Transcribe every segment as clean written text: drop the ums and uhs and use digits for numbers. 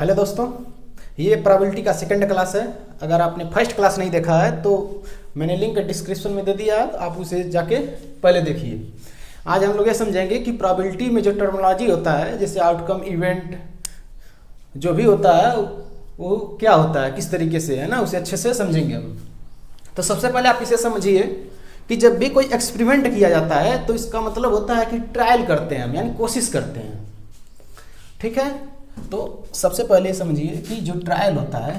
Hello दोस्तों, ये probability का सेकंड क्लास है। अगर आपने फर्स्ट क्लास नहीं देखा है तो मैंने लिंक डिस्क्रिप्शन में दे दिया है, आप उसे जाके पहले देखिए। आज हम लोग ये समझेंगे कि प्रोबेबिलिटी में जो टर्मिनोलॉजी होता है, जैसे आउटकम, इवेंट, जो भी होता है वो क्या होता है, किस तरीके से, है ना, उसे अच्छे से समझेंगे हम। तो सबसे पहले आप इसे समझिए कि जब भी कोई एक्सपेरिमेंट किया जाता है तो इसका मतलब होता है कि ट्रायल करते हैं हम, यानी कोशिश करते हैं। ठीक है, तो सबसे पहले समझिए कि जो ट्रायल होता है,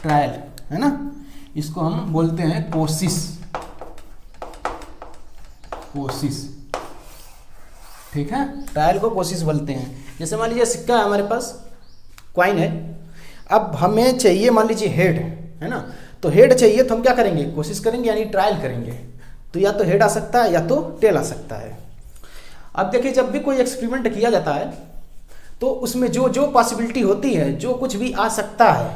ट्रायल है ना, इसको हम बोलते हैं कोशिश। कोशिश, ठीक है, ट्रायल को कोशिश बोलते हैं। जैसे मान लीजिए सिक्का है हमारे पास, क्वाइन है। अब हमें चाहिए मान लीजिए हेड, है ना, तो हेड चाहिए तो हम क्या करेंगे, कोशिश करेंगे, यानी ट्रायल करेंगे। तो या तो हेड आ सकता है या तो टेल आ सकता है। अब देखिए, जब भी कोई एक्सपेरिमेंट किया जाता है तो उसमें जो जो पॉसिबिलिटी होती है, जो कुछ भी आ सकता है,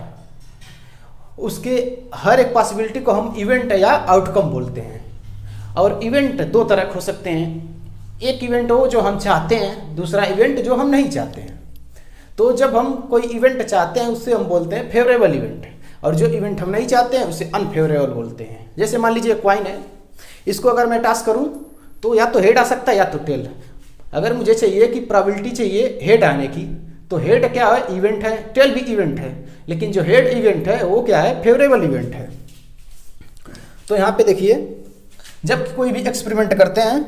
उसके हर एक पॉसिबिलिटी को हम इवेंट या आउटकम बोलते हैं। और इवेंट दो तरह हो सकते हैं, एक इवेंट हो जो हम चाहते हैं, दूसरा इवेंट जो हम नहीं चाहते हैं। तो जब हम कोई इवेंट चाहते हैं उससे हम बोलते हैं फेवरेबल इवेंट, और जो इवेंट हम नहीं चाहते हैं उसे अनफेवरेबल बोलते हैं। जैसे मान लीजिए क्वाइन है, इसको अगर मैं टास्क करूं तो या तो हेड आ सकता है या तो टेल। अगर मुझे चाहिए कि प्रोबेबिलिटी चाहिए हेड आने की, तो हेड क्या है, इवेंट है, टेल भी इवेंट है, लेकिन जो हेड इवेंट है वो क्या है, फेवरेबल इवेंट है। तो यहाँ पे देखिए, जब कोई भी एक्सपेरिमेंट करते हैं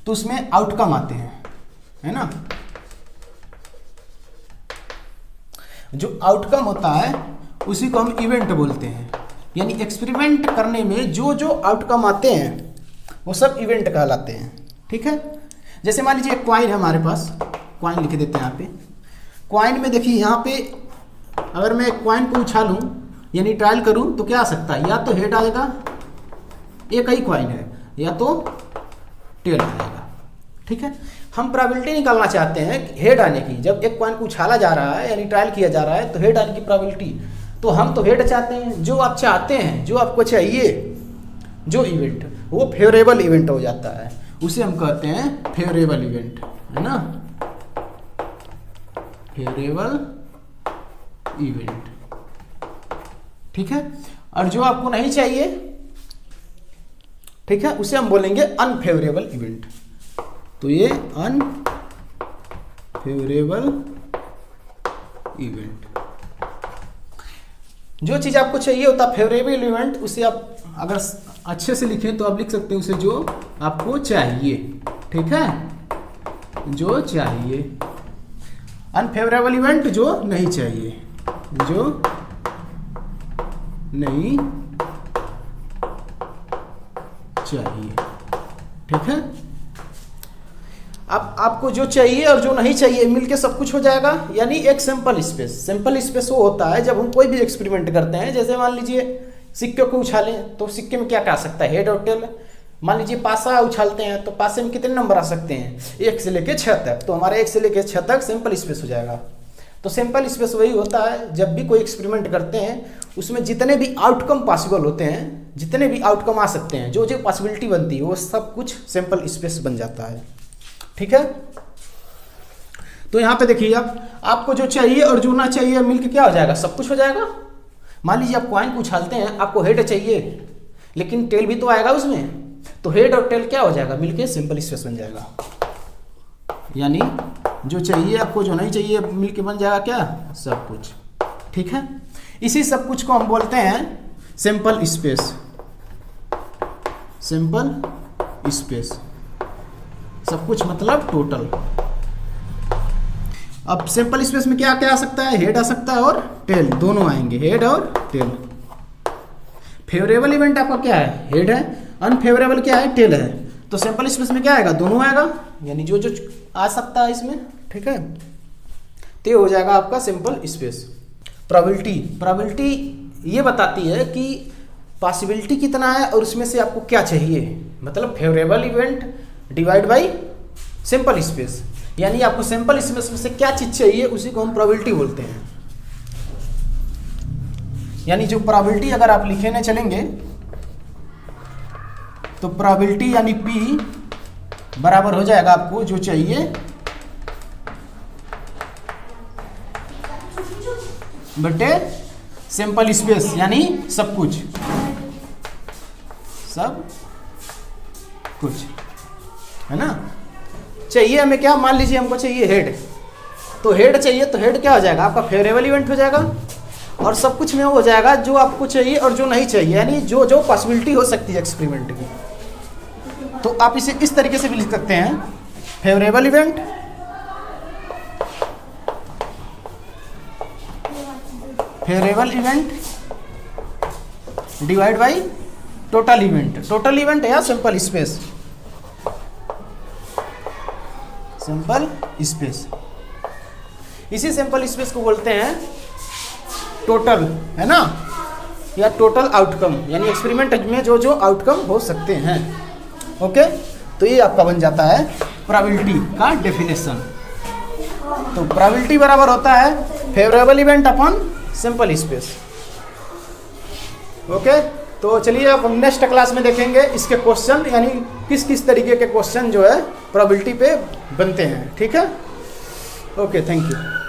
तो उसमें आउटकम आते हैं, है ना। जो आउटकम होता है उसी को हम इवेंट बोलते हैं। यानी एक्सपेरिमेंट करने में जो जो आउटकम आते हैं वो सब इवेंट कहलाते हैं। ठीक है, जैसे मान लीजिए क्वाइन है हमारे पास, क्वाइन लिख देते हैं यहाँ पे। क्वाइन में देखिए, यहाँ पे अगर मैं क्वाइन को उछालूं यानी ट्रायल करूं तो क्या आ सकता है, या तो हेड आएगा, एक ही क्वाइन है, या तो टेल आएगा। ठीक है, हम प्रोबेबिलिटी निकालना चाहते हैं हेड आने की। जब एक क्वाइन को उछाला जा रहा है यानी ट्रायल किया जा रहा है तो हेड आने की प्रोबेबिलिटी, तो हम तो हेड चाहते हैं। जो आप चाहते हैं, जो आपको चाहिए, जो इवेंट, वो फेवरेबल इवेंट हो जाता है, उसे हम कहते हैं फेवरेबल इवेंट, है ना, फेवरेबल इवेंट। ठीक है, और जो आपको नहीं चाहिए, ठीक है, उसे हम बोलेंगे अनफेवरेबल इवेंट। तो ये अनफेवरेबल इवेंट। जो चीज आपको चाहिए होता है फेवरेबल इवेंट, उसे आप अगर अच्छे से लिखें तो आप लिख सकते हैं उसे जो आपको चाहिए। ठीक है, जो चाहिए। अनफेवरेबल इवेंट जो नहीं चाहिए, जो नहीं चाहिए। ठीक है, अब आपको जो चाहिए और जो नहीं चाहिए मिलके सब कुछ हो जाएगा, यानी एक सिंपल स्पेस। सिंपल स्पेस वो होता है जब हम कोई भी एक्सपेरिमेंट करते हैं। जैसे मान लीजिए सिक्के को उछालें तो सिक्के में क्या क्या आ सकता है, हेड और टेल। मान लीजिए पासा उछालते हैं तो पासे में कितने नंबर आ सकते हैं, 1 से लेके 6 तक। तो हमारा 1 से लेके 6 तक सिंपल स्पेस हो जाएगा। तो सिंपल स्पेस वही होता है, जब भी कोई एक्सपेरिमेंट करते हैं उसमें जितने भी आउटकम पॉसिबल होते हैं, जितने भी आउटकम आ सकते हैं, जो जो पॉसिबिलिटी बनती है, वो सब कुछ सिंपल स्पेस बन जाता है। ठीक है, तो यहाँ पे देखिए, आपको जो चाहिए और जो ना चाहिए मिलके क्या हो जाएगा, सब कुछ हो जाएगा। मान लीजिए आप क्वाइन को उछालते हैं, आपको हेड चाहिए लेकिन टेल भी तो आएगा उसमें, तो हेड और टेल क्या हो जाएगा, मिलके सिंपल स्पेस बन जाएगा। यानी जो चाहिए आपको, जो नहीं चाहिए मिलके बन जाएगा क्या, सब कुछ। ठीक है, इसी सब कुछ को हम बोलते हैं सिंपल स्पेस। सिंपल स्पेस, सब कुछ मतलब टोटल। अब सिंपल स्पेस में क्या क्या आ सकता है, हेड आ सकता है और टेल, दोनों आएंगे, हेड और टेल। फेवरेबल इवेंट आपका क्या है, हेड है, अनफेवरेबल क्या है, टेल है। तो सिंपल स्पेस में क्या आएगा, दोनों आएगा, यानी जो जो आ सकता है इसमें। ठीक है, तो ये हो जाएगा आपका सिंपल स्पेस। प्रोबेबिलिटी ये बताती है कि पॉसिबिलिटी कितना है और उसमें से आपको क्या चाहिए, मतलब favourable event divide by simple space. यानी आपको सिंपल स्पेस में से क्या चीज चाहिए उसी को हम प्रोबेबिलिटी बोलते हैं। यानी जो प्रोबेबिलिटी अगर आप लिखने चलेंगे तो प्रोबेबिलिटी यानी P बराबर हो जाएगा आपको जो चाहिए बटे सैंपल स्पेस यानी सब कुछ, सब कुछ, है ना। चाहिए हमें क्या, मान लीजिए हमको चाहिए हेड, तो हेड चाहिए, तो हेड क्या हो जाएगा आपका फेवरेबल इवेंट हो जाएगा, और सब कुछ में हो जाएगा जो आपको चाहिए और जो नहीं चाहिए, यानी जो जो पॉसिबिलिटी हो सकती है एक्सपेरिमेंट की। तो आप इसे इस तरीके से भी लिख सकते हैं, favourable event divide by total event, total event या सिंपल स्पेस, सिंपल स्पेस। इसी सिंपल स्पेस को बोलते हैं टोटल, है ना, या टोटल आउटकम, यानी एक्सपेरिमेंट में जो जो आउटकम हो सकते हैं। ओके, तो ये आपका बन जाता है प्रोबेबिलिटी का डेफिनेशन। तो प्रोबेबिलिटी बराबर होता है favourable event upon simple space. Okay, तो चलिए अब हम नेक्स्ट क्लास में देखेंगे इसके क्वेश्चन, यानी किस किस तरीके के क्वेश्चन जो है प्रोबेबिलिटी पे बनते हैं। ठीक है, ओके, थैंक यू।